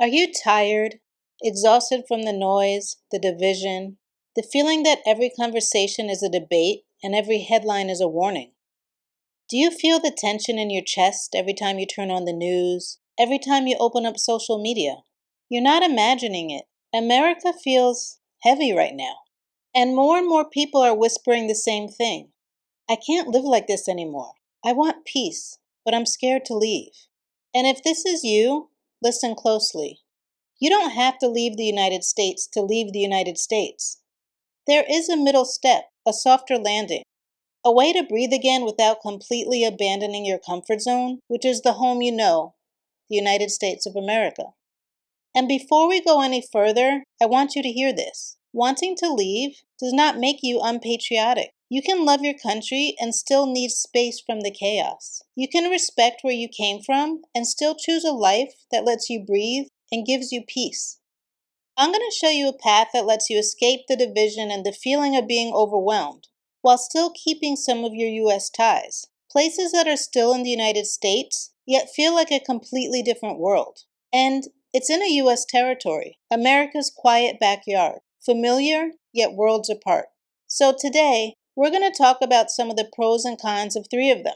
Are you tired, exhausted from the noise, the division, the feeling that every conversation is a debate and every headline is a warning? Do you feel the tension in your chest every time you turn on the news, every time you open up social media? You're not imagining it. America feels heavy right now. And more people are whispering the same thing. I can't live like this anymore. I want peace, but I'm scared to leave. And if this is you, listen closely. You don't have to leave the United States to leave the United States. There is a middle step, a softer landing, a way to breathe again without completely abandoning your comfort zone, which is the home you know, the United States of America. And before we go any further, I want you to hear this. Wanting to leave does not make you unpatriotic. You can love your country and still need space from the chaos. You can respect where you came from and still choose a life that lets you breathe and gives you peace. I'm going to show you a path that lets you escape the division and the feeling of being overwhelmed, while still keeping some of your U.S. ties. Places that are still in the United States, yet feel like a completely different world. And it's in a U.S. territory, America's quiet backyard, familiar, yet worlds apart. So today, we're going to talk about some of the pros and cons of 3 of them.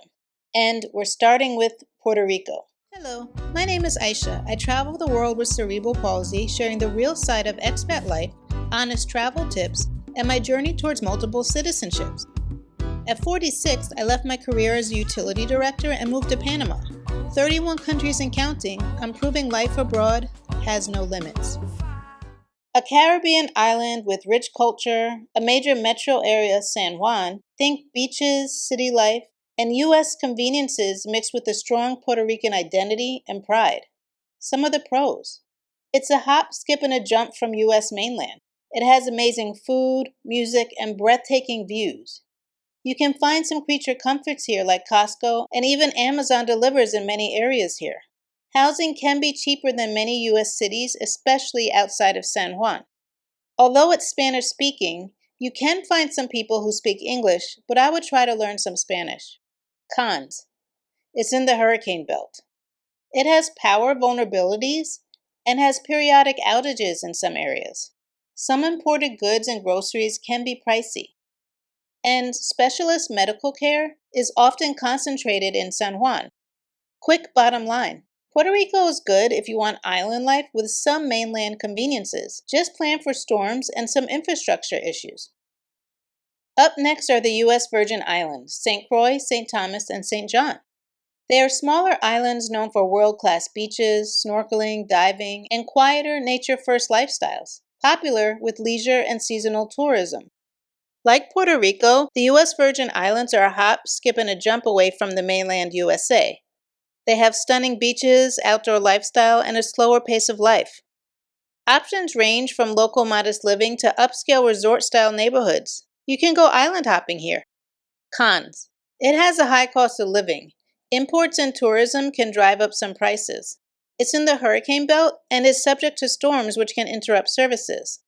And we're starting with Puerto Rico. Hello, my name is Aisha. I travel the world with cerebral palsy, sharing the real side of expat life, honest travel tips, and my journey towards multiple citizenships. At 46, I left my career as a utility director and moved to Panama. 31 countries and counting, I'm proving life abroad has no limits. A Caribbean island with rich culture, a major metro area, San Juan, think beaches, city life, and U.S. conveniences mixed with a strong Puerto Rican identity and pride. Some of the pros. It's a hop, skip, and a jump from U.S. mainland. It has amazing food, music, and breathtaking views. You can find some creature comforts here like Costco, and even Amazon delivers in many areas here. Housing can be cheaper than many U.S. cities, especially outside of San Juan. Although it's Spanish speaking, you can find some people who speak English, but I would try to learn some Spanish. Cons. It's in the hurricane belt. It has power vulnerabilities and has periodic outages in some areas. Some imported goods and groceries can be pricey. And specialist medical care is often concentrated in San Juan. Quick bottom line. Puerto Rico is good if you want island life with some mainland conveniences. Just plan for storms and some infrastructure issues. Up next are the U.S. Virgin Islands, St. Croix, St. Thomas, and St. John. They are smaller islands known for world-class beaches, snorkeling, diving, and quieter nature-first lifestyles, popular with leisure and seasonal tourism. Like Puerto Rico, the U.S. Virgin Islands are a hop, skip, and a jump away from the mainland USA. They have stunning beaches, outdoor lifestyle, and a slower pace of life. Options range from local modest living to upscale resort-style neighborhoods. You can go island hopping here. Cons. It has a high cost of living. Imports and tourism can drive up some prices. It's in the hurricane belt and is subject to storms which can interrupt services.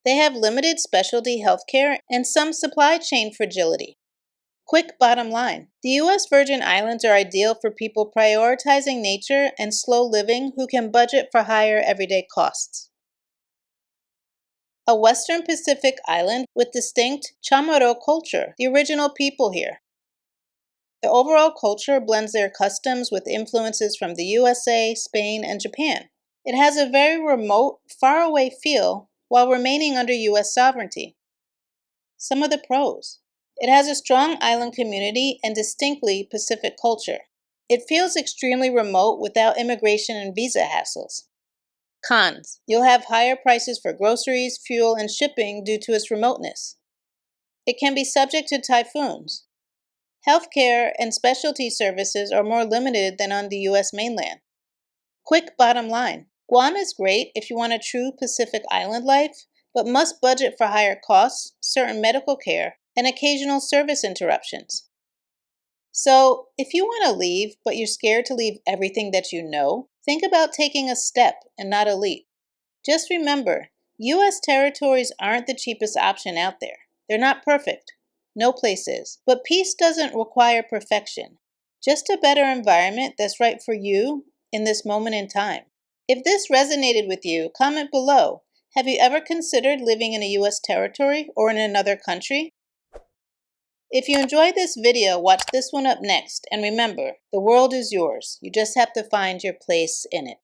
They have limited specialty healthcare and some supply chain fragility. Quick bottom line. The U.S. Virgin Islands are ideal for people prioritizing nature and slow living who can budget for higher everyday costs. A Western Pacific island with distinct Chamorro culture, the original people here. The overall culture blends their customs with influences from the USA, Spain, and Japan. It has a very remote, faraway feel while remaining under U.S. sovereignty. Some of the pros. It has a strong island community and distinctly Pacific culture. It feels extremely remote without immigration and visa hassles. Cons. You'll have higher prices for groceries, fuel, and shipping due to its remoteness. It can be subject to typhoons. Healthcare and specialty services are more limited than on the U.S. mainland. Quick bottom line. Guam is great if you want a true Pacific island life, but must budget for higher costs, certain medical care, and occasional service interruptions. So, if you want to leave, but you're scared to leave everything that you know, think about taking a step and not a leap. Just remember, U.S. territories aren't the cheapest option out there. They're not perfect. No place is. But peace doesn't require perfection. Just a better environment that's right for you in this moment in time. If this resonated with you, comment below. Have you ever considered living in a U.S. territory or in another country? If you enjoyed this video, watch this one up next. And remember, the world is yours. You just have to find your place in it.